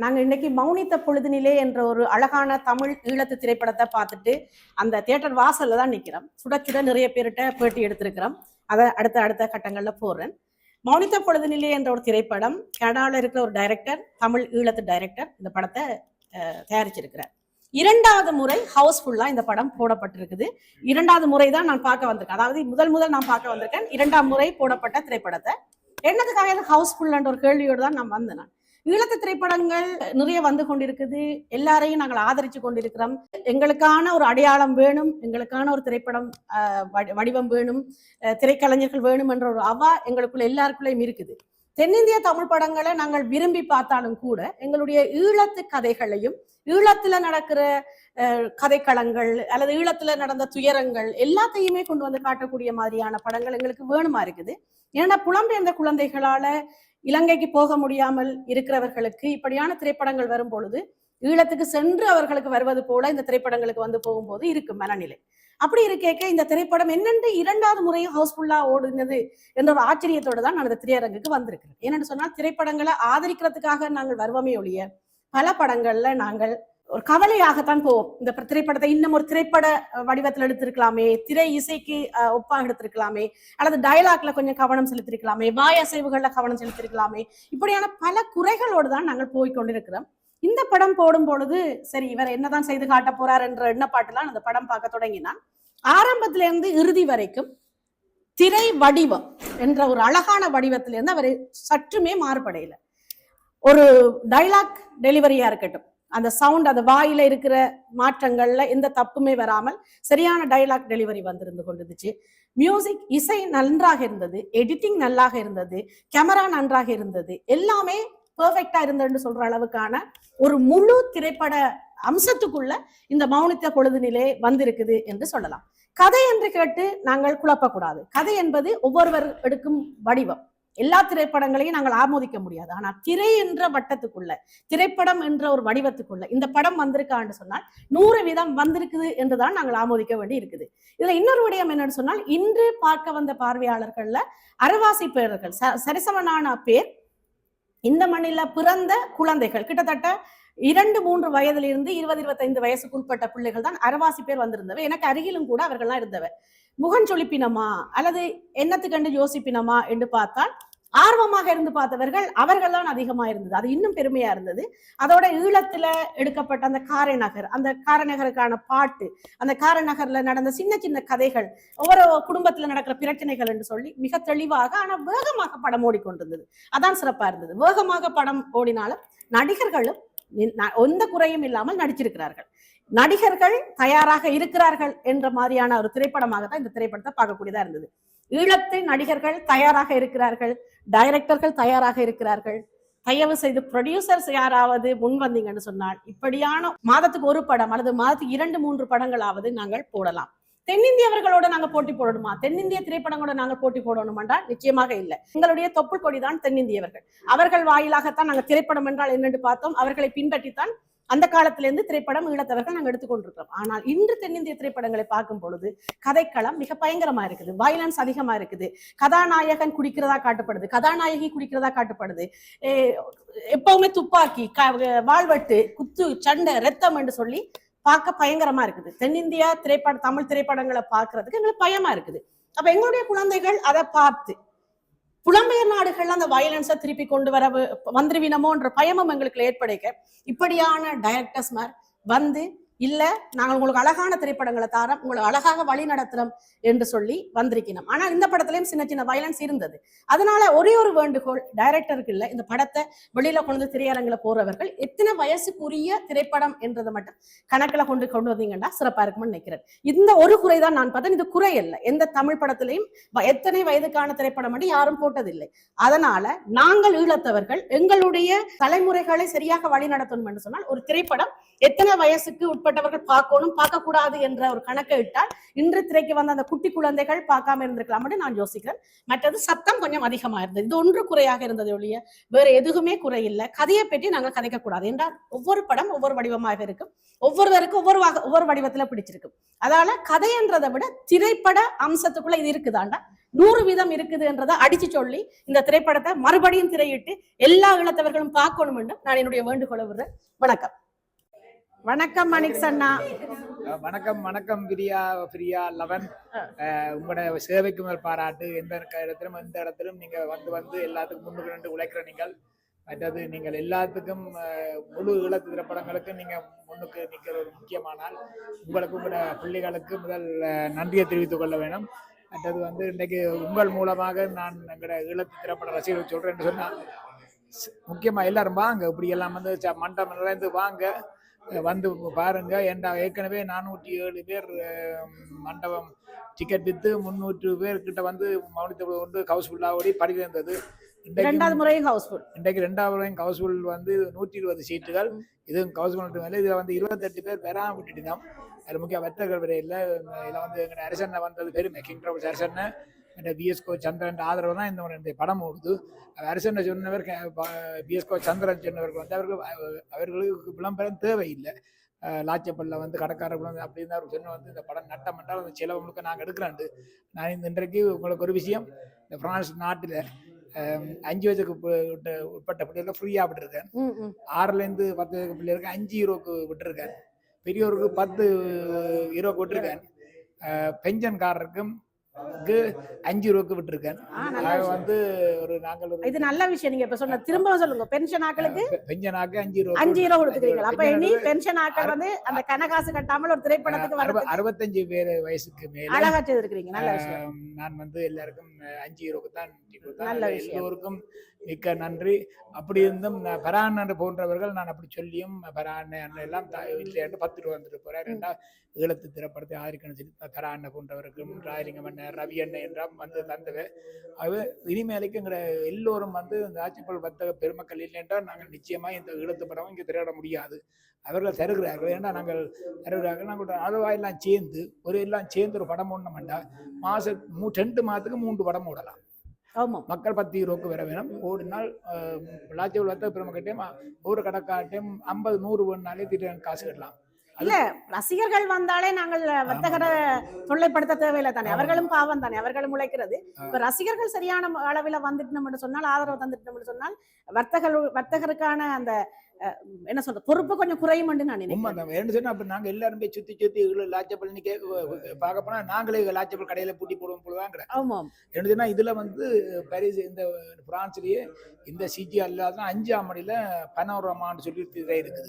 நாங்க இன்னைக்கு மௌனித்த பொழுதினிலே என்ற ஒரு அழகான தமிழ் ஈழத்து திரைப்படத்தை பார்த்துட்டு அந்த தியேட்டர் வாசல்ல தான் நிக்கிறோம். சுட சுட நிறைய பேர்கிட்ட பேட்டி எடுத்திருக்கிறோம். அதை அடுத்த கட்டங்கள்ல போறேன். மௌனித்த பொழுதினிலே என்ற ஒரு திரைப்படம் கனடாவில் இருக்கிற ஒரு டைரக்டர், தமிழ் ஈழத்து டைரக்டர் இந்த படத்தை தயாரிச்சிருக்கிறார். 2வது முறை ஹவுஸ்ஃபுல்லா இந்த படம் போடப்பட்டிருக்குது. 2வது முறை தான் நான் பார்க்க வந்திருக்கேன். அதாவது முதல் நான் பார்க்க வந்திருக்கேன். 2ஆம் முறை போடப்பட்ட திரைப்படத்தை என்னதுக்காக ஹவுஸ்ஃபுல்ன்ற ஒரு கேள்வியோடு தான் நான் வந்தேன். ஈழத்து திரைப்படங்கள் நிறைய வந்து கொண்டிருக்குது. எல்லாரையும் நாங்கள் ஆதரிச்சு கொண்டிருக்கிறோம். எங்களுக்கான ஒரு அடையாளம் வேணும், எங்களுக்கான ஒரு திரைப்படம் வடிவம் வேணும், திரைக்கலைஞர்கள் வேணும் என்ற ஒரு அவா எங்களுக்குள்ள எல்லாருக்குள்ளேயும் இருக்குது. தென்னிந்திய தமிழ் படங்களை நாங்கள் விரும்பி பார்த்தாலும் கூட எங்களுடைய ஈழத்து கதைகளையும் ஈழத்துல நடக்கிற கதைக்களங்கள் அல்லது ஈழத்துல நடந்த துயரங்கள் எல்லாத்தையுமே கொண்டு வந்து காட்டக்கூடிய மாதிரியான படங்கள் எங்களுக்கு வேணுமா இருக்குது. ஏன்னா புலம்பெயர்ந்த குழந்தைகளால இலங்கைக்கு போக முடியாமல் இருக்கிறவர்களுக்கு இப்படியான திரைப்படங்கள் வரும் பொழுது ஈழத்துக்கு சென்று அவர்களுக்கு வருவது போல இந்த திரைப்படங்களுக்கு வந்து போகும்போது இருக்கு மனநிலை. அப்படி இருக்கேக்க இந்த திரைப்படம் என்னென்று 2வது முறையும் ஹவுஸ்ஃபுல்லா ஓடுனது என்ற ஒரு ஆச்சரியத்தோடு தான் நான் இந்த திரையரங்குக்கு வந்திருக்கிறேன். என்னென்னு சொன்னால் திரைப்படங்களை ஆதரிக்கிறதுக்காக நாங்கள் வருவமே ஒழிய பல படங்கள்ல நாங்கள் ஒரு கவலையாகத்தான் போவோம். இந்த திரைப்படத்தை இன்னும் ஒரு திரைப்பட வடிவத்தில் எடுத்திருக்கலாமே, திரை இசைக்கு ஒப்பாக எடுத்திருக்கலாமே, அல்லது டயலாக்ல கொஞ்சம் கவனம் செலுத்திருக்கலாமே, வாய் அசைவுகள்ல கவனம் செலுத்திருக்கலாமே, இப்படியான பல குறைகளோடு தான் நாங்கள் போய்கொண்டிருக்கிறோம். இந்த படம் போடும் பொழுது சரி இவர் என்னதான் செய்து காட்ட போறார் என்ற எண்ணப்பாட்டுலாம் அந்த படம் பார்க்க தொடங்கினான். ஆரம்பத்திலிருந்து இறுதி வரைக்கும் திரை வடிவம் என்ற ஒரு அழகான வடிவத்திலிருந்து அவர் சற்றுமே மாறுபடையில. ஒரு டைலாக் டெலிவரியா இருக்கட்டும், அந்த சவுண்ட், அந்த வாயில இருக்கிற மாற்றங்கள்ல எந்த தப்புமே வராமல் சரியான டைலாக் டெலிவரி வந்திருந்து கொண்டிருந்துச்சு. மியூசிக், இசை நன்றாக இருந்தது, எடிட்டிங் நல்லாக இருந்தது, கேமரா நன்றாக இருந்தது, எல்லாமே பெர்ஃபெக்டா இருந்ததுன்னு சொல்ற அளவுக்கான ஒரு முழு திரைப்பட அம்சத்துக்குள்ள இந்த மௌனித்த பொழுதினிலே வந்திருக்குது என்று சொல்லலாம். கதை என்று கேட்டு நாங்கள் குழப்பக்கூடாது. கதை என்பது ஒவ்வொருவர் எடுக்கும் வடிவம். எல்லா திரைப்படங்களையும் நாங்கள் ஆமோதிக்க முடியாது. ஆனா திரை என்ற வட்டத்துக்குள்ள, திரைப்படம் என்ற ஒரு வடிவத்துக்குள்ள இந்த படம் வந்திருக்கான்னு சொன்னால் 100% வந்திருக்குது என்றுதான் நாங்கள் ஆமோதிக்க வேண்டி இருக்குது. இதுல இன்னொரு விடயம் என்னன்னு சொன்னால், இன்று பார்க்க வந்த பார்வையாளர்கள்ல அரைவாசி பேர்கள், சரிசமனான பேர் இந்த மண்ணில பிறந்த குழந்தைகள், கிட்டத்தட்ட 2-3 வயதிலிருந்து 20-25 வயசுக்குட்பட்ட பிள்ளைகள் தான் அரைவாசி பேர் வந்திருந்தவை. எனக்கு அருகிலும் கூட அவர்கள்லாம் இருந்தவை. முகம் சொலிப்பினமா அல்லது என்னத்து கண்டு யோசிப்பினமா என்று பார்த்தால் ஆர்வமாக இருந்து பார்த்தவர்கள் அவர்கள் தான் அதிகமா இருந்தது. அது இன்னும் பெருமையா இருந்தது. அதோட ஈழத்துல எடுக்கப்பட்ட அந்த காரைநகர், அந்த காரைநகருக்கான பாட்டு, அந்த காரைநகர்ல நடந்த சின்ன சின்ன கதைகள், ஒவ்வொரு குடும்பத்துல நடக்கிற பிரச்சனைகள் என்று சொல்லி மிக தெளிவாக ஆனா வேகமாக படம் ஓடிக்கொண்டிருந்தது. அதான் சிறப்பா இருந்தது. வேகமாக படம் ஓடினாலும் நடிகர்களும் எந்த குறையும் இல்லாமல் நடிச்சிருக்கிறார்கள். நடிகர்கள் தயாராக இருக்கிறார்கள் என்ற மாதிரியான ஒரு திரைப்படமாக தான் இந்த திரைப்படத்தை பார்க்கக்கூடியதா இருந்தது. ஈழத்து நடிகர்கள் தயாராக இருக்கிறார்கள், டைரக்டர்கள் தயாராக இருக்கிறார்கள். தயவு செய்து ப்ரொடியூசர்ஸ் யாராவது முன் வந்தீங்கன்னு சொன்னால் இப்படியான மாதத்துக்கு ஒரு படம் அல்லது மாதத்துக்கு 2-3 படங்களாவது நாங்கள் போடலாம். தென்னிந்தியவர்களோட நாங்க போட்டி போடணுமா? தென்னிந்திய திரைப்படங்களோட நாங்க போட்டி போடணுமாண்டா நிச்சயமாக இல்லை. எங்களுடைய தொப்புள் கொடிதான் தென்னிந்தியவர்கள். அவர்கள் வாயிலாகத்தான் நாங்க திரைப்படம் என்றால் என்னென்று பார்த்தோம். அவர்களை பின்பற்றித்தான் அந்த காலத்திலிருந்து திரைப்படம் ஈழத்தவர்கள் நாங்கள் எடுத்துக்கொண்டிருக்கிறோம். ஆனால் இன்று தென்னிந்திய திரைப்படங்களை பார்க்கும் பொழுது கதைக்களம் மிக பயங்கரமா இருக்குது, வயலன்ஸ் அதிகமா இருக்குது, கதாநாயகன் குடிக்கிறதா காட்டப்படுது, கதாநாயகி குடிக்கிறதா காட்டப்படுது, எப்பவுமே துப்பாக்கி, வாழ்வெட்டு, குத்து, சண்டை, ரத்தம் என்று சொல்லி பார்க்க பயங்கரமா இருக்குது. தென்னிந்தியா தமிழ் திரைப்படங்களை பார்க்கறதுக்கு எங்களுக்கு பயமா இருக்குது. அப்ப எங்களுடைய குழந்தைகள் அதை பார்த்து புலம்பெயர் நாடுகள்ல அந்த வயலன்ஸை திருப்பி கொண்டு வந்துருவினமோன்ற பயமும் எங்களுக்கு ஏற்படுக்க இப்படியான டைரக்டர்ஸ் வந்து இல்ல நாங்கள் உங்களுக்கு அழகான திரைப்படங்களை தாரோம், உங்களை அழகாக வழி நடத்துறோம் என்று சொல்லி வந்திருக்கணும். ஆனா இந்த படத்திலையும் சின்ன சின்ன வயலன்ஸ் இருந்தது. அதனால ஒரே ஒரு வேண்டுகோள் டைரக்டருக்கு இல்ல, இந்த படத்தை வெளியில கொண்டு திரையரங்குல போறவர்கள் எத்தனை வயசுக்குரிய திரைப்படம் என்றதை மட்டும் கணக்குல கொண்டு வந்தீங்கன்னா சிறப்பா இருக்கும்னு நினைக்கிறேன். இந்த ஒரு குறைதான் நான் பார்த்தேன். இது குறை இல்லை. எந்த தமிழ் படத்திலையும் எத்தனை வயதுக்கான திரைப்படம் மட்டும் யாரும் போட்டதில்லை. அதனால நாங்கள் ஈழத்தவர்கள் எங்களுடைய தலைமுறைகளை சரியாக வழி நடத்தணும் என்று சொன்னால் ஒரு திரைப்படம் எத்தனை வயசுக்கு உட்பட்டவர்கள் பார்க்கணும் பார்க்க கூடாது என்ற ஒரு கணக்கை இட்டால் இன்று திரைக்கு வந்த அந்த குட்டி குழந்தைகள் பார்க்காம இருந்திருக்கலாம் நான் யோசிக்கிறேன். மற்றது சத்தம் கொஞ்சம் அதிகமா இருந்தது. இது ஒன்று குறையாக இருந்தது ஒழிய வேற எதுவுமே குறை இல்லை. கதையை பற்றி நாங்கள் கதைக்க கூடாது என்றால் ஒவ்வொரு படம் ஒவ்வொரு வடிவமாக இருக்கும், ஒவ்வொருவருக்கும் ஒவ்வொரு வடிவத்துல பிடிச்சிருக்கும். அதனால கதைன்றதை விட திரைப்பட அம்சத்துக்குள்ள இது இருக்குதாண்டா 100% இருக்குது என்றதை அடிச்சு சொல்லி இந்த திரைப்படத்தை மறுபடியும் திரையிட்டு எல்லா இளத்தவர்களும் பார்க்கணும் என்று நான் என்னுடைய வேண்டுகோளை விடுறேன். வணக்கம். வணக்கம் மணிக் அண்ணா. வணக்கம். வணக்கம் பிரியா லவன். உங்களோட சேவைக்கு மேல் பாராட்டு. எந்த இடத்திலும் நீங்க வந்து எல்லாத்துக்கும் முன்னுக்கு நின்று உழைக்கிற நீங்கள். மற்றது நீங்கள் எல்லாத்துக்கும் முழு ஈழத்து திரைப்படங்களுக்கு நீங்க முன்னுக்கு நிற்கிற ஒரு முக்கியமானால் உங்களுக்கு உங்களோட பிள்ளைகளுக்கு முதல் நன்றியை தெரிவித்துக் கொள்ள வேணும். மற்றது இன்றைக்கு உங்கள் மூலமாக நான் எங்களோட ஈழத்து திரைப்பட ரசிகர்கள் சொல்றேன்னு சொன்னா முக்கியமா எல்லாரும் வாங்க. இப்படி எல்லாம் மண்டபம் நிறைந்து வாங்க, வந்து பாருங்க. ஏற்கனவே 407 பேர் மண்டபம் டிக்கெட் வித்து 300 பேர்கிட்ட மௌனத்தை கொண்டு ஹவுஸ்ஃபுல்லாக ஓடி படித்திருந்தது. இரண்டாவது முறையும் ஹவுஸ்ஃபுல். இன்றைக்கு 2வது முறையும் ஹவுஸ்ஃபுல் 120 சீட்டுகள். இதுவும் ஹவுஸ்ஃபுல் மேலே இதுல 28 பேர் பெறாம விட்டுட்டோம். அதில் முக்கிய வர்த்தகர்கள் வரை இல்லை. இதில் எங்கள் அரசனை வந்தது பெருமை. கிங் ட்ரபிள்ஸ் அரசனை பிஎஸ்கோ சந்திரன் ஆதரவு தான் இந்த படம் ஓடுது. அரசனை சொன்னவர் பிஎஸ்கோ சந்திரன் சொன்னவர்கள் அவர்களுக்கு விளம்பரம் தேவையில்லை. லாச்சப்பள்ளில் கடைக்காரர்கள் அப்படின்னு அவர் சொன்ன இந்த படம் நட்டமட்டால் அந்த செலவு முழுக்க நாங்கள் எடுக்கிறாண்டு. நான் இன்றைக்கு உங்களுக்கு ஒரு விஷயம், இந்த பிரான்ஸ் நாட்டில் 5 வயசுக்கு உட்பட்ட பிள்ளைகளுக்கு ஃப்ரீயாக விட்டுருக்கேன். 6லேருந்து 10 வயதுக்கு பிள்ளைகளுக்கு 5 யூரோக்கு விட்டுருக்கேன். பெரியவருக்கு 10 யூரோக்கு விட்டுருக்கேன். பென்ஷன்காரருக்கும் 5 ரூபாய்க்கு விட்டுருக்கேன். ஒரு நாங்கள் இது நல்ல விஷயம். நீங்க இப்ப சொன்ன திரும்ப சொல்லுங்க. பென்ஷன் ஆக்களுக்கு 5 ரூபா கொடுத்துக்கிறீங்க. அப்ப இனி பென்ஷன் ஆக்கள் அந்த கணக்காசு கட்டாமல் ஒரு திரைப்படத்துக்கு 65 பேர் வயசுக்கு மேல அழகா செய்திருக்கீங்க. நல்ல விஷயம். நான் எல்லாருக்கும் 5 ரூபாய்க்கு தான் எல்லோருக்கும் மிக்க நன்றி. அப்படி இருந்தும் பரான் போன்றவர்கள் நான் அப்படி சொல்லியும் பரான் எல்லாம் 10 ரூபா வந்துட்டு போறாரு. ஈழத்து திரைப்படத்தை ஆதரிக்கணும் சொல்லி பரான் போன்றவருக்கும் ராயலிங்கம் ரவி அண்ணன் என்றால் தந்தவை. அது இனிமேலுக்கு எங்களை எல்லோரும் இந்த ஆட்சிப்பல் வர்த்தக பெருமக்கள் இல்லை என்றால் நாங்கள் நிச்சயமா இந்த ஈழத்து படம் இங்கே திரையிட முடியாது. அவர்கள் தருகிறார்கள். ஏன்னா நாங்கள் தருகிறார்கள். நாங்கள் அளவாயெல்லாம் சேர்ந்து ஒரு படம் ஓடணும்டா மாசம் 2 மாதத்துக்கு 3 படம் ஓடலாம். மக்கள் 10 ரூபாய்க்கு வர வேணும். ஓடினால் லாச்சபல் வர்த்தக பெருமக்கட்டையும் ஒரு கடைக்காட்டையும் 50-100 வேணுனாலே திடீர்னு காசு கட்டலாம். இல்ல ரசிகர்கள் வந்தாலே நாங்கள் வர்த்தகரை தொல்லைப்படுத்த தேவையில்லை தானே. அவர்களும் பாவம் தானே, அவர்களும் உழைக்கிறது. இப்ப ரசிகர்கள் சரியான அளவில் வந்துட்டு சொன்னால், ஆதரவு தந்துட்டு சொன்னால் வர்த்தகருக்கான அந்த என்ன சொல்ற பொறுப்பு கொஞ்சம் குறையும் நான் நினைக்கிறேன். அப்ப நாங்க எல்லாரும் போய் சுத்தி லாச்சபல் பார்க்க போனா நாங்களே லாச்சபல் கடையில பூட்டி போடுவோம் போடுவாங்க. என்னதுன்னா இதுல பாரிஸ் இந்த பிரான்ஸ்லயே இந்த சிஜி அல்லாத 5ஆம் மணில பனோரமான்னு சொல்லி இருக்குது.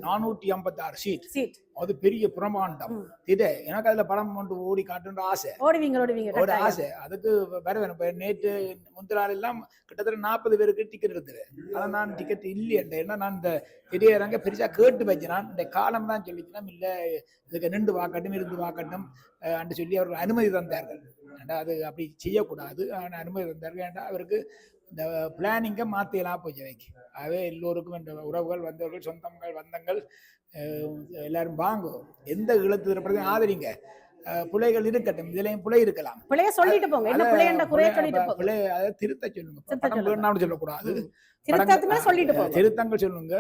456 சீட். அது பெரிய பிரமாண்டம். இது எனக்கு அதுல படம் கொண்டு ஓடி காட்டுன்ற ஆசை. ஓடுவீங்க ஆசை. அதுக்கு வர வேணும். நேற்று முந்தினால எல்லாம் கிட்டத்தட்ட 40 பேருக்கு டிக்கெட் எடுத்துரு. ஆனா நான் டிக்கெட் இல்லையே. ஏன்னா நான் இந்த திரையரங்க பெருசா கேட்டு வச்சேன். இந்த காலம் தான் சொல்லிக்கணும். இல்ல இதுக்கு நின்று வாக்கட்டும் இருந்து வாக்கட்டும் என்று சொல்லி அவர்கள் அனுமதி தந்தார்கள். அது அப்படி செய்யக்கூடாது. அனுமதி தந்தார்கள். ஏன்னா அவருக்கு இந்த பிளானிங்கை மாற்றியெல்லாம் போச்சு வைக்க. ஆகவே எல்லோருக்கும் இந்த உறவுகள் வந்தவர்கள் சொந்தங்கள் வந்தங்கள் எல்லாரும் வாங்கும். எந்த ஈழத்து திரைப்படத்தையும் ஆதரிங்க. பிள்ளைகள் இருக்கட்டும். இதுலயும் பிள்ளை இருக்கலாம். பிள்ளைய சொல்லிட்டு போங்க. என்ன பிள்ளை என்ற குறைய சொல்லிட்டு போங்க. பிள்ளை அதை திருத்த சொல்லுங்க. படம் வேணும்னு சொல்லக்கூடாது. திருத்தங்கள் சொல்லுங்க,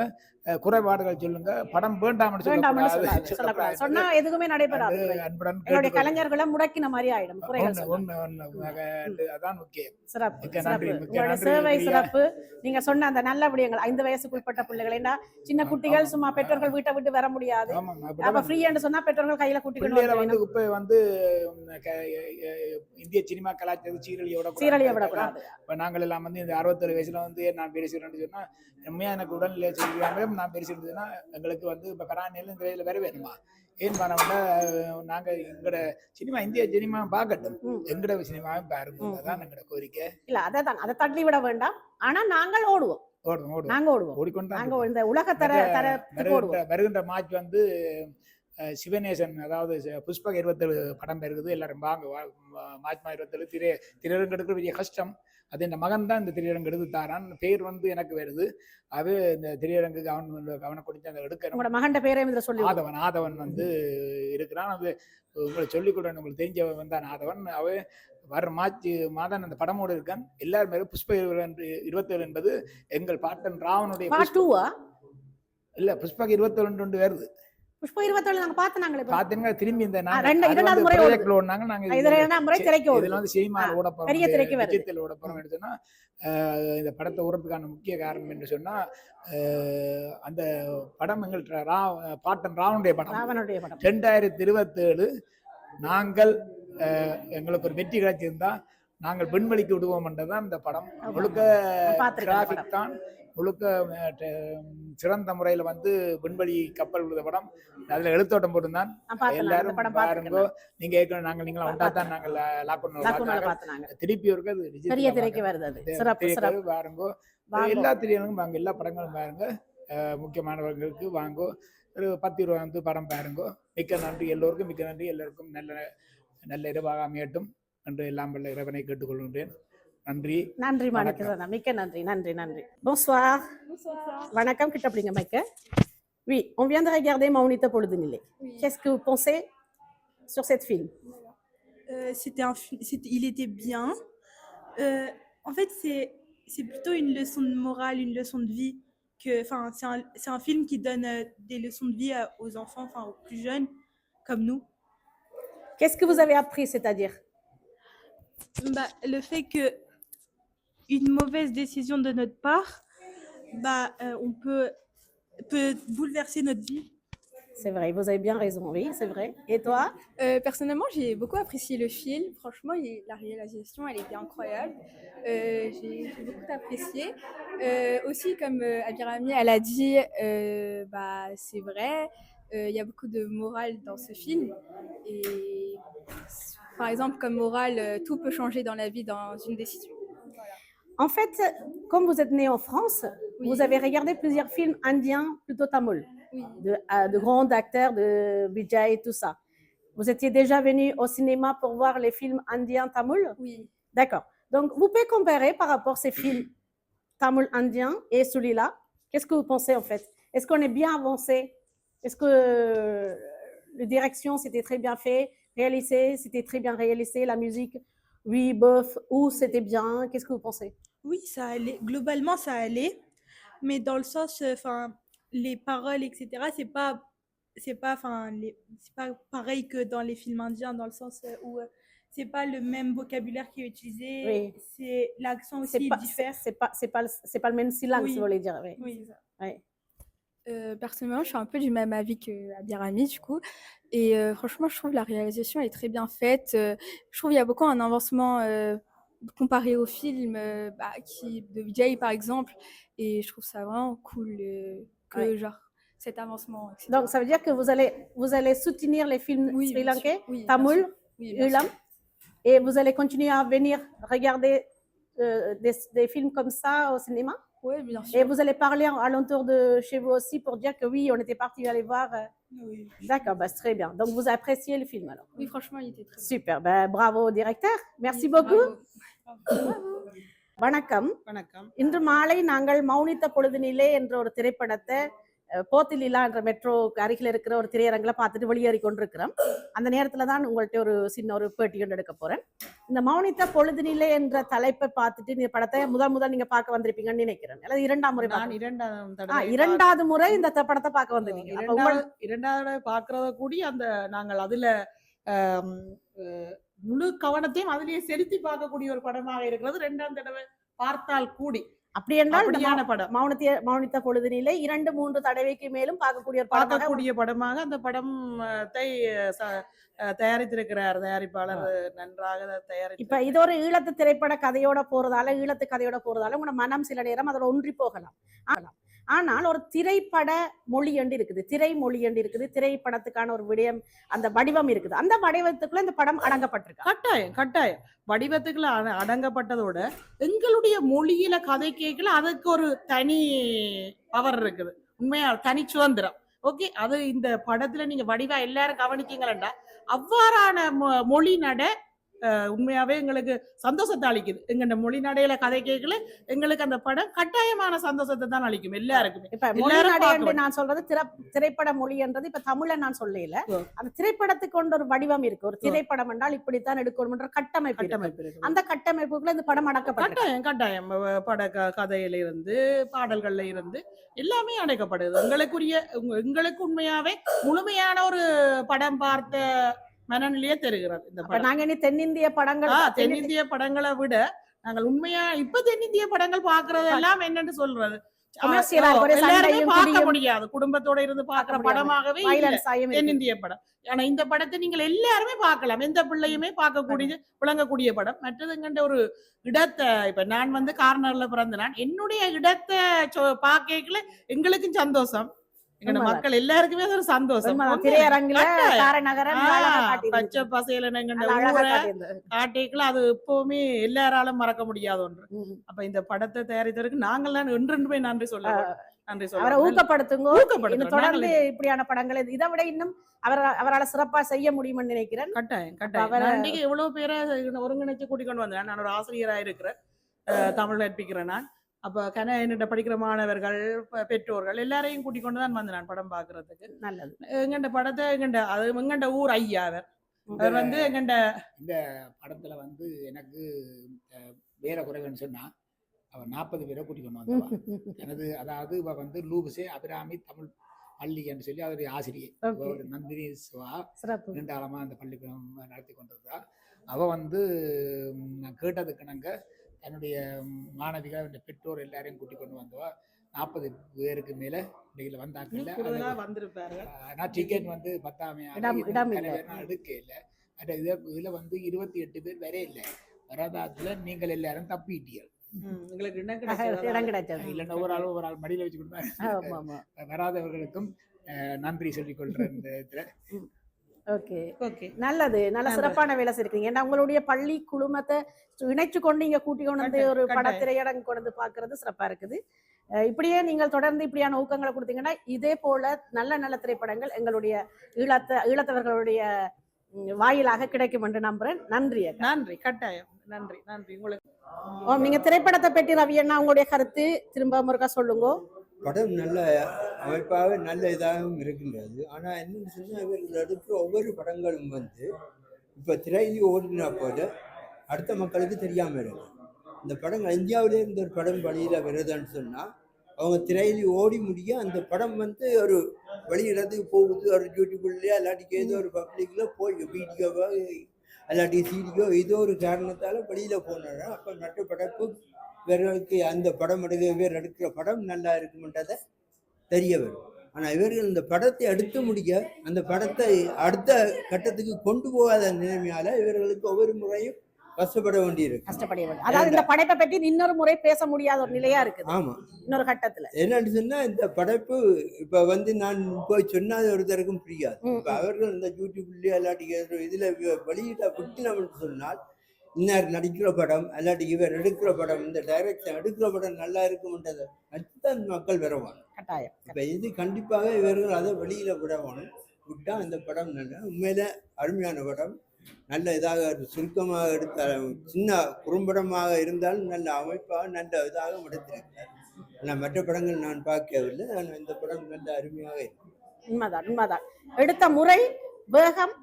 குறைபாடுகள் சொல்லுங்க. படம் வேண்டாம்னு சொல்லக்கூடாது. சொன்னா எதுவுமே நடைபெறாது. என்னுடைய கலைஞர்களை முடக்கின மாதிரி ஆயிடும். அதான் முக்கியம். சிறப்பு சேவை சிறப்பு. நீங்க சொன்ன அந்த நல்ல விடயங்கள் 5 வயசுக்குட்பட்ட பிள்ளைகள். சின்ன குட்டிகள் சும்மா பெற்றோர்கள் வீட்டை விட்டு வர முடியாது. அப்ப ஃப்ரீன்னு சொன்னா பெற்றோர்கள் கையில கூட்டிட்டு இப்ப இந்திய சினிமா கலாச்சார சீரழிய விடக்கூடாது. நாங்கள் எல்லாம் இந்த 67 வயசுல நான் பேசுறேன்னு சொன்னா உண்மையா எனக்கு உடல்நிலை சொல்லிக்கிறாங்க. நான் பேசிட்டு எங்களுக்கு இப்ப கரானியில இந்த வயதுல வர வேணுமா? ஏன் பண்ண நாங்க எங்கட சினிமா இந்திய சினிமா பார்க்கட்டும். எங்கட சினிமாவும் பாருங்க. அதான் எங்கட கோரிக்கை. இல்ல அதான் அதை தள்ளி விட வேண்டாம். ஆனா நாங்கள் ஓடுவோம். வருகின்ற மார்ச் சிவநேசன், அதாவது புஷ்பக 27 படம் பெறுகிறது. எல்லாரும் வாங்க. மார்ச் 27 திரையரங்கு எடுக்கிற பெரிய கஷ்டம். அது என் மகன் தான் இந்த திரையரங்கு எடுத்து தாரான். பேர் வந்து எனக்கு வருது. அது இந்த திரையரங்குக்கு அவனை கொடுத்து அந்த எடுக்கணும். உங்களோட மகன் பேரையும் இதுல சொல்லி ஆதவன் வந்து இருக்கிறான். அது உங்களை சொல்லிக் கொடுறேன், உங்களுக்கு தெரிஞ்சவன் வந்தான் ஆதவன். அவன் வர மார்ச் மாதம் அந்த படமோடு இருக்கான். எல்லாரும் பேரும் புஷ்ப 27 என்பது எங்கள் பாட்டன் ராவனுடைய இல்ல புஷ்பாக்கு 27 வருது. புஷ்ப 27 நாங்க பார்த்தனாங்களே பாத்தீங்க. திரும்பி இந்த இரண்டாவது முறை ப்ராஜெக்ட்ல ஓடுனாங்க. நாங்க இரண்டாவது முறை திரைக்கு ஓடுது. இதுல வந்து சினிமால ஓட போறோம், பெரிய திரைக்கு வருது. டிஜிட்டல் ஓட போறோம் எடுத்தோம்னா இந்த படத்தை ஓடுறதுக்கான முக்கிய காரணம் என்று சொன்னா அந்த படம் எங்கள் பாட்டன் ராவனுடைய படம். 2027 நாங்கள் எங்களுக்கு ஒரு வெற்றி கிடைச்சிருந்தா நாங்கள் விண்வெளிக்கு விடுவோம் என்றதான் இந்த படம். முழுக்க டிராபிக் தான், முழுக்க சிறந்த முறையில வந்து விண்வெளி கப்பல் விழுத படம். அதுல எழுத்தோட்டம் போட்டுதான். எல்லாரும் பாருங்க. நீங்க நீங்களும் வந்தாதான் நாங்கள் லாக்டவுன் திருப்பி இருக்கு. அது பெரிய திரைக்கு வருது. பாருங்க, எல்லா திரையிலும் வாங்க, எல்லா படங்களும் பாருங்க. முக்கியமானவர்களுக்கு வாங்கோ. ஒரு 10 ரூபா வந்து படம் பாருங்க. மிக்க நன்றி எல்லோருக்கும். மிக்க நன்றி. எல்லாருக்கும் நல்ல இரவாக அமையட்டும் என்று எல்லாம் வல்ல இறைவனை கேட்டுக்கொள்கின்றேன். நன்றி. நன்றி மாணிக்கரண்ணா, மிக்க நன்றி. நன்றி நன்றி. Bonsoir. வணக்கம். கிட்ட அப்படிங்க மைக்க. Oui, on vient de regarder Maunita Poludinile. Qu'est-ce que vous pensez sur cette film? Il était bien. En fait, c'est plutôt une leçon de morale, une leçon de vie. C'est un film qui donne des leçons de vie aux enfants, enfin aux plus jeunes, comme nous. Qu'est-ce que vous avez appris, c'est-à-dire? Le fait que une mauvaise décision de notre part, on peut bouleverser notre vie. C'est vrai, vous avez bien raison, oui, c'est vrai. Et toi? Personnellement, j'ai beaucoup apprécié le film. Franchement, la réalisation, elle était incroyable. J'ai beaucoup apprécié. Aussi, comme Abirami, elle a dit, c'est vrai, il y a beaucoup de morale dans ce film. Et par exemple, comme morale, tout peut changer dans la vie dans une décision. Voilà. En fait, comme vous êtes né en France, oui, vous avez regardé plusieurs films indiens, plutôt tamouls, oui, de grands acteurs, de Vijay et tout ça. Vous étiez déjà venu au cinéma pour voir les films indiens tamouls? Oui. D'accord. Donc, vous pouvez comparer par rapport à ces films tamouls indiens et celui-là. Qu'est-ce que vous pensez en fait? Est-ce qu'on est bien avancé? Est-ce que la direction, c'était très bien fait, réalisé, c'était très bien réalisé, la musique, oui, bof, ou c'était bien? Qu'est-ce que vous pensez? Oui, ça allait. Globalement, ça allait. Mais dans le sens, les paroles, etc., c'est pas pareil que dans les films indiens, dans le sens où c'est pas le même vocabulaire qui est utilisé. Oui. C'est l'accent aussi diffère. C'est pas le même silence, oui, si vous voulez dire. Oui, oui, c'est ça. Oui. Personnellement, je suis un peu du même avis que Abirami, du coup. Et franchement, je trouve la réalisation est très bien faite. Je trouve qu'il y a beaucoup un avancement comparé au film de Vijay, par exemple. Et je trouve ça vraiment cool que genre cet avancement. Etc. Donc, ça veut dire que vous allez soutenir les films sri-lankais, Tamil, Ulam, et vous allez continuer à venir regarder des films comme ça au cinéma? Oui, bien sûr. Et vous allez parler alentour de chez vous aussi pour dire que oui, on était parti aller voir. Oui. D'accord, c'est très bien. Donc, vous appréciez le film alors? Oui, franchement, il était très bien. Super, bravo au directeur. Merci beaucoup. Bravo. வணக்கம். இன்று மாலை நாங்கள் மௌனித்த பொழுதினிலே என்ற ஒரு திரைப்படத்தை போத்திலீலா என்ற மெட்ரோக்கு அருகில் இருக்கிற ஒரு திரையரங்கில் பார்த்துட்டு வெளியேறி கொண்டிருக்கிறோம். அந்த நேரத்துல தான் உங்கள்கிட்ட ஒரு சின்ன ஒரு பேட்டி கொண்டு எடுக்க போறேன். இந்த மௌனித்த பொழுதினிலே என்ற தலைப்பை பார்த்துட்டு இந்த படத்தை முதல் நீங்க பார்க்க வந்திருப்பீங்கன்னு நினைக்கிறேன். அல்லது இரண்டாவது முறை இந்த படத்தை பார்க்க வந்திருக்கீங்க. இரண்டாவது பார்க்கறத கூடி அந்த நாங்கள் அதுல முழு கவனத்தையும் அதிலேயே செலுத்தி பார்க்கக்கூடிய ஒரு படமாக இருக்கிறது. 2ஆம் தடவை பார்த்தால் கூடி அப்படி என்றால் படம் மௌனித்த பொழுதினிலே 2-3 தடவைக்கு மேலும் பார்க்கக்கூடிய படமாக அந்த படத்தை தயாரித்திருக்கிறார் தயாரிப்பாளர். நன்றாக தயாரித்து இப்ப இது ஒரு ஈழத்து திரைப்பட கதையோட போறதால உங்களோட மனம் சில நேரம் அதோட ஒன்றி போகலாம். ஆனால் ஒரு திரைப்பட மொழி என்று இருக்குது, திரை மொழி என்று இருக்குது, திரைப்படத்துக்கான ஒரு விடயம், அந்த வடிவம் இருக்குது. அந்த வடிவத்துக்குள்ள இந்த படம் அடங்கப்பட்டிருக்கு. கட்டாயம் வடிவத்துக்குள்ள அடங்கப்பட்டதோட எங்களுடைய மொழியில கதை கேட்கல அதுக்கு ஒரு தனி பவர் இருக்குது. உண்மையா தனி சுதந்திரம். ஓகே, அது இந்த படத்துல நீங்க வடிவா எல்லாரும் கவனிக்கீங்களா, அவ்வாறான மொழி நட உண்மையாவே எங்களுக்கு சந்தோஷத்தை அளிக்குது. எங்க மொழி நடையில கதை கேட்கல எங்களுக்கு அந்த படம் கட்டாயமான சந்தோஷத்தை தான் அளிக்கும் எல்லாருக்குமே. இப்ப மொழி நடை என்று நான் சொல்றது திரைப்பட மொழி என்றது இப்ப தமிழ நான் சொல்லல. அந்த திரைப்படத்துக்கு கொண்ட ஒரு வடிவம் இருக்கு. ஒரு திரைப்படம் என்றால் இப்படித்தான் எடுக்கணும்ன்ற கட்டமைப்பு அந்த கட்டமைப்புக்குள்ள இந்த படம் அடக்கப்பட்டது. கட்டாயம் பட கதையில இருந்து பாடல்கள்ல இருந்து எல்லாமே அடைக்கப்படுது. எங்களுக்கு உண்மையாவே முழுமையான ஒரு படம் பார்த்த மனநிலையே தெரிகிறது இந்த படம். நாங்க இனி தென்னிந்திய படங்களை விட நாங்கள் உண்மையா இப்ப தென்னிந்திய படங்கள் பாக்குறது எல்லாம் என்னன்னு சொல்றது பார்க்க முடியாது. குடும்பத்தோட இருந்து பாக்குற படமாகவே தென்னிந்திய படம். ஆனா இந்த படத்தை நீங்கள் எல்லாருமே பார்க்கலாம். எந்த பிள்ளையுமே பார்க்கக்கூடிய விளங்கக்கூடிய படம். மற்றது ஒரு இடத்தை இப்ப நான் கார்னர்ல பிறந்த நான் என்னுடைய இடத்தை பார்க்கல எங்களுக்கும் சந்தோஷம். எங்க மக்கள் எல்லாருக்குமே ஒரு சந்தோஷம். பச்சை பசையில காட்டிக்கல அது எப்பவுமே எல்லாராலும் மறக்க முடியாத ஒன்று. அப்ப இந்த படத்தை தயாரித்ததற்கு நாங்கள்லாம் என்றென்றுமே நன்றி சொல்ல ஊக்கப்படுத்துங்க. தொடர்ந்து இப்படியான படங்களை இதை விட இன்னும் அவரால் சிறப்பா செய்ய முடியும்னு நினைக்கிறேன். கட்டாயம் எவ்வளவு பேரை ஒருங்கிணைச்சு கூட்டிக் கொண்டு வந்தேன். நான் ஒரு ஆசிரியராக இருக்கிறேன், தமிழ் கற்பிக்கிறேன். நான் அப்ப என்னிட்ட படிக்கிற மாணவர்கள் பெற்றோர்கள் எல்லாரையும் கூட்டிக் கொண்டுதான் வந்து நான் படம் பாக்குறதுக்கு. நல்லது. எங்கண்ட படத்தை எங்கண்ட ஊர் ஐயா அவர் எங்கண்ட இந்த படத்துல எனக்கு வேற குறைவுன்னு சொன்னா அவர் 40 பேரை கூட்டிக் கொண்டு வந்தவா. எனது அதாவது இவ லூபுசே அபிராமி தமிழ் பள்ளின்னு சொல்லி அவருடைய ஆசிரியர் நந்தினி சிவா நீண்டாளமா அந்த பள்ளிக்கூடம் நடத்தி கொண்டிருந்தா. அவ நான் கேட்டதுக்கு நாங்க தன்னுடைய மாணவிகள் பெற்றோர் எல்லாரையும் கூட்டிக் கொண்டு வந்தவா. 40 பேருக்கு மேல இன்னைக்கு வந்தாக்கல நான் டிக்கெட் 10ஆம் எடுக்க இல்லை. இதுல 28 பேர் வர இல்லை. வராதத்துல நீங்கள் எல்லாரும் தப்பிட்டீர்கள். இல்லைன்னா ஒரு ஆள் மடியில வச்சு கொடுத்தா வராதவர்களுக்கும் நன்றி சொல்லிக் கொள்றேன் இந்த இதுல. நல்லது. நல்ல சிறப்பான வேலை செய்றீங்க. ஏன்னா உங்களுடைய பள்ளி குழுமத்தை இணைச்சு கொண்டு இங்க கூட்டி கொண்டு ஒரு படத்திரையடங்கு கொண்டு பாக்குறது சிறப்பா இருக்குது. இப்படியே நீங்கள் தொடர்ந்து இப்படியான ஊக்கங்களை கொடுத்தீங்கன்னா இதே போல நல்ல நல்ல திரைப்படங்கள் எங்களுடைய ஈழத்தவர்களுடைய வாயிலாக கிடைக்கும் என்று நம்புறேன். நன்றி. கட்டாயம். நன்றி உங்களுக்கு. நீங்க திரைப்படத்தை பற்றி ரவி அண்ணா உங்களுடைய கருத்து திரும்ப முருகா சொல்லுங்க. படம் நல்ல அமைப்பாக நல்ல இதாகவும் இருக்கின்றது. ஆனால் என்னன்னு சொன்னால் இவர்கள் எடுக்கிற ஒவ்வொரு படங்களும் இப்போ திரையிலி ஓடினா போல அடுத்த மக்களுக்கு தெரியாமல் இருக்கு. இந்த படங்கள் இந்தியாவிலே இருந்த ஒரு படம் வழியில் வருதுன்னு சொன்னால் அவங்க திரையிலி ஓடி முடிய அந்த படம் ஒரு வெளியிடத்துக்கு போகுது. ஒரு யூடியூப்லேயே இல்லாட்டிக்கு ஏதோ ஒரு பப்ளிக்கில் போய் வீடியோவோ இல்லாட்டி சீடியோ ஏதோ ஒரு காரணத்தால் வெளியில் போனாங்க. அப்போ மற்ற படைப்பு இவர்களுக்கு அந்த படம் எடுக்கிற படம் நல்லா இருக்குமென்றதை தெரிய வரும். ஆனால் இவர்கள் இந்த படத்தை எடுத்து முடிய அந்த படத்தை அடுத்த கட்டத்துக்கு கொண்டு போகாத நிலைமையால இவர்களுக்கு ஒவ்வொரு முறையும் கஷ்டப்பட வேண்டியிருக்கு. அதாவது இந்த படைப்பை பற்றி இன்னொரு முறை பேச முடியாத ஒரு நிலையா இருக்கு. ஆமா, இன்னொரு கட்டத்துல என்னன்னு சொன்னா இந்த படைப்பு இப்ப நான் போய் சொன்னாத ஒருத்தருக்கும் புரியாது. இப்ப அவர்கள் இந்த யூடியூப்லயே இல்லாட்டி இதுல வெளியிட்ட விட்டுனோம்னு சொன்னால் இன்னார் நடிக்கிற படம் இல்லாட்டி இவர் எடுக்கிற படம் இந்த டைரக்ஷன் எடுக்கிற படம் நல்லா இருக்கும்ன்றதை அதுதான் மக்கள் வருவாங்க. இப்ப இது கண்டிப்பாக இவர்கள் அதை வெளியில விடணும். விட்டா அந்த படம் நல்ல உண்மையில அருமையான படம். நல்ல இதாக சுருக்கமாக எடுத்தால் சின்ன குறும்படமாக இருந்தாலும் நல்ல அமைப்பாக நல்ல இதாக எடுத்திருக்கிறார். ஆனால் மற்ற படங்கள் நான் பார்க்கவில்லை. ஆனால் இந்த படம் நல்ல அருமையாக இருக்கு. உண்மைதான். எடுத்த முறை, வேகம்,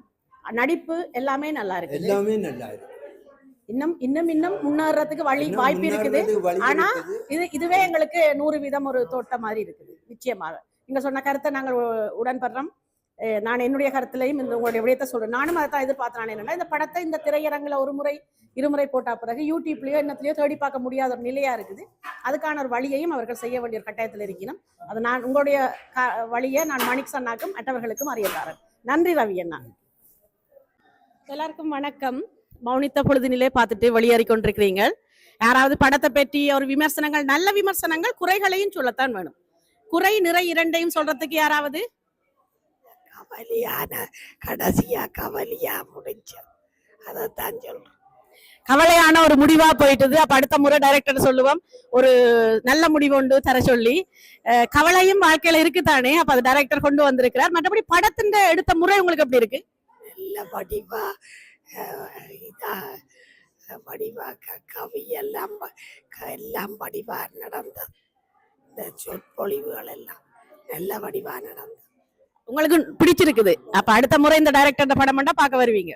நடிப்பு எல்லாமே நல்லா இருக்கு. எல்லாமே நல்லா இருக்கு. இன்னும் முன்னேறதுக்கு வாய்ப்பு இருக்குது. ஆனா இதுவே எங்களுக்கு 100% ஒரு தோட்ட மாதிரி இருக்குது. நிச்சயமாக நீங்க சொன்ன கருத்தை நாங்கள் உடன்படுறோம். நான் என்னுடைய கருத்துலையும் இந்த உங்களுடைய விடயத்தை சொல்றேன். நானும் அதை தான் எதிர்பார்த்தேன். என்னன்னா இந்த படத்தை இந்த திரையரங்குல ஒரு முறை இருமுறை போட்டா பிறகு யூடியூப்லயோ என்னத்திலயோ தேடி பார்க்க முடியாத ஒரு நிலையா இருக்குது. அதுக்கான ஒரு வழியையும் அவர்கள் செய்ய வேண்டிய ஒரு கட்டாயத்தில் இருக்கணும். அது நான் உங்களுடைய வழியை நான் மணிக் சன்னாக்கும் மற்றவர்களுக்கும் அறியத்தாரன். நன்றி ரவி அண்ணா. எல்லாருக்கும் வணக்கம். மௌனித்த பொழுதினிலே பார்த்துட்டு வெளியேறி கொண்டிருக்கிறீங்க. யாராவது படத்தை பற்றி ஒரு விமர்சனங்கள், நல்ல விமர்சனங்கள், குறைகளையும் சொல்லத்தான் வேணும். குறை நிறை இரண்டையும் சொல்றதுக்கு யாராவது? கவலையான கடைசியா கவலையா முடிஞ்ச அதைத்தான் சொல்றேன். கவலையான ஒரு முடிவா போயிட்டது. அப்ப அடுத்த முறை டைரக்டர் சொல்லுவோம் ஒரு நல்ல முடிவு ஒன்று தர சொல்லி. கவலையும் வாழ்க்கையில இருக்குதானே, அப்ப அது டைரக்டர் கொண்டு வந்திருக்கிறார். மற்றபடி படத்தின் எடுத்த முறை உங்களுக்கு எப்படி இருக்கு? நல்ல படிப்பா இதா வடிவா கவி எல்லாம் எல்லாம் வடிவா நடந்தது. இந்த சொற்பொழிவுகள் எல்லாம் நல்ல வடிவா நடந்தது. உங்களுக்கு பிடிச்சிருக்குது. அப்ப அடுத்த முறை இந்த டைரக்டர் படம் பண்ணா பார்க்க வருவீங்க.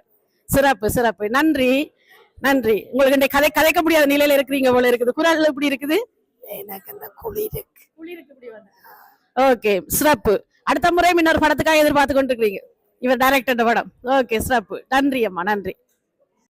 சிறப்பு சிறப்பு. நன்றி நன்றி. உங்களுக்கு இந்த கதைக்க முடியாத நிலையில இருக்கிறீங்க போல இருக்குது. குரல் எப்படி இருக்குது? எனக்கு அந்த குளிருக்கு ஓகே சிறப்பு. அடுத்த முறை இன்னொரு படத்துக்காக எதிர்பார்த்து கொண்டிருக்கீங்க. இவர் டைரக்டர் படம். ஓகே சிறப்பு. நன்றி அம்மா நன்றி.